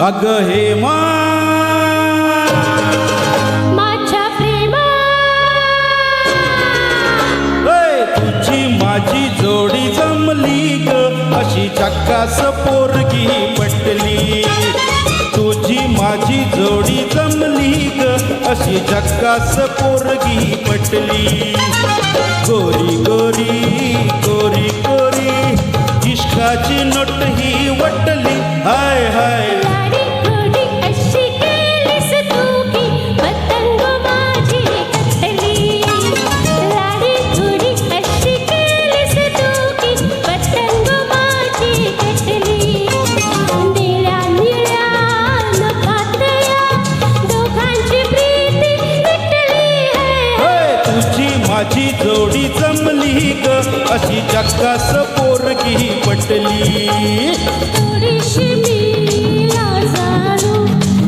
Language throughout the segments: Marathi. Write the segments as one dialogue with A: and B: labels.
A: अग हेमा
B: माझ्या प्रेमा
A: तुझी माझी जोडी जमली ग अशी झक्कास पोरगी पटली तुझी माझी जोडी जमली ग अशी झक्कास पोरगी पटली गोरी गोरी गोरी गोरी इश्काची नोट ही वटली हाय हाय
B: लाडी गोडी अशी केलीस तू की पतंग माझी कटली लाडी गोडी अशी केलीस तू की पतंग माझी कटली निळ्या निळ्या नभातया दोघांची प्रीती विटली
A: हे तुझी माझी जोडी जमली ग अशी झक्कास पोरगी पटली
B: थोडीशी मी लाजाळू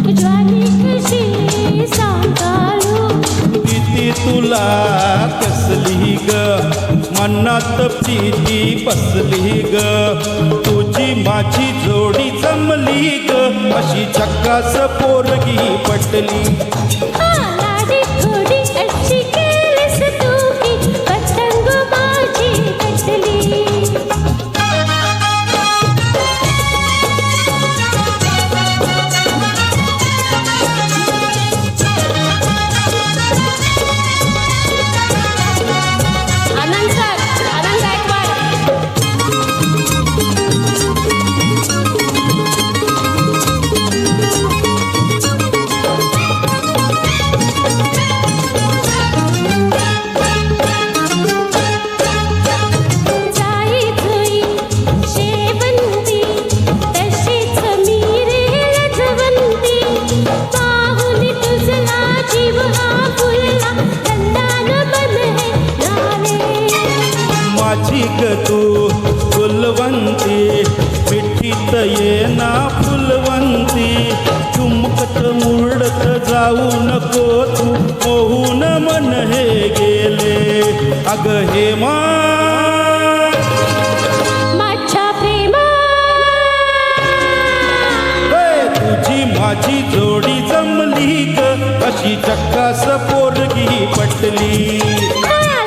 B: ज्वानी कशी सांगाळू
A: प्रीती तुला कसली ग मनात प्रीती बसली ग तुझी माझी जोडी जमली ग अशी झक्कास पोरगी पटली
B: लाडी गोडी अशी केलीस तू की पतंग माझी कटली आनंद सर आनंद गायकवाड जाई जुई शेवंती तशीच मी रे लजवंती पाहुन तुझला जीव आपुलला नंदान मन हे नावे
A: माझी ग तू फुलवंती मिठीत ये ना फुलवंती चुमकत मुरडत जाऊ नको तू मोहून मन हे गेले अग हेमा
B: माझ्या प्रेमा
A: तुझी माझी जोडी जमली ग अशी झक्कास पोरगी पटली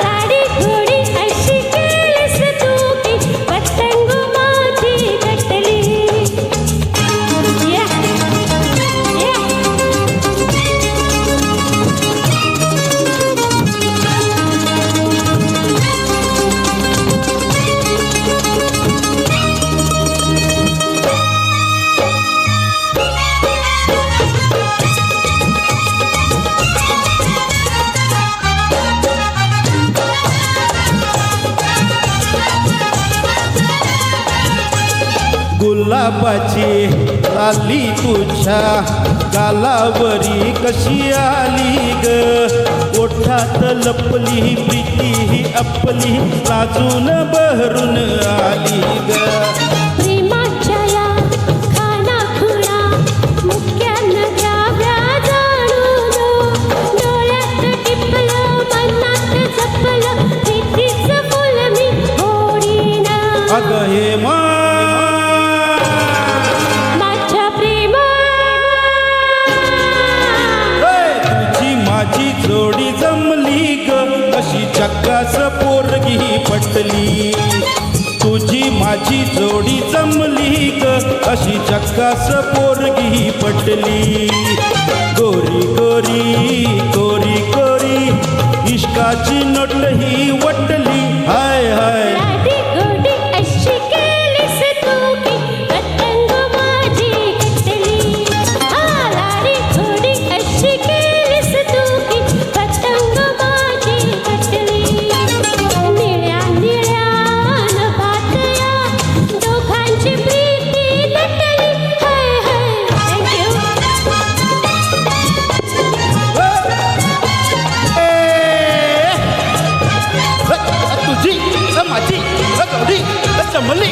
B: लाडी गोडी अशी केलीस तू की पतंग माझी कटली
A: गुलाबाची लाली तुझ्या गालावरी कशी आली ग ओठात लपली प्रीती ही आपली लाजून बहरून आली ग
B: प्रेमाच्या या खानाखुणा मुक्यानं घ्याव्या जाणून डोळ्यात टिपलं मनात जपलं प्रीतीचं फुल मी फोडीनं
A: अग हेमा
B: माझ्या प्रेमा
A: तुझी माझी जोडी जमली ग अशी झक्कास पोरगी पटली तुझी माझी जोडी जमली ग अशी झक्कास पोरगी पटली गोरी गोरी गोरी गोरी इश्काची नोट ही वटली हाय हाय
B: लाडी गोडी अशी केलीस तू की पतंग माझी कटली लाडी गोडी अशी केलीस तू की पतंग माझी कटली निळ्या निळ्या नभातया दोघांची प्रीती नटली हाय हाय
A: तुझी माझी जोडी जमली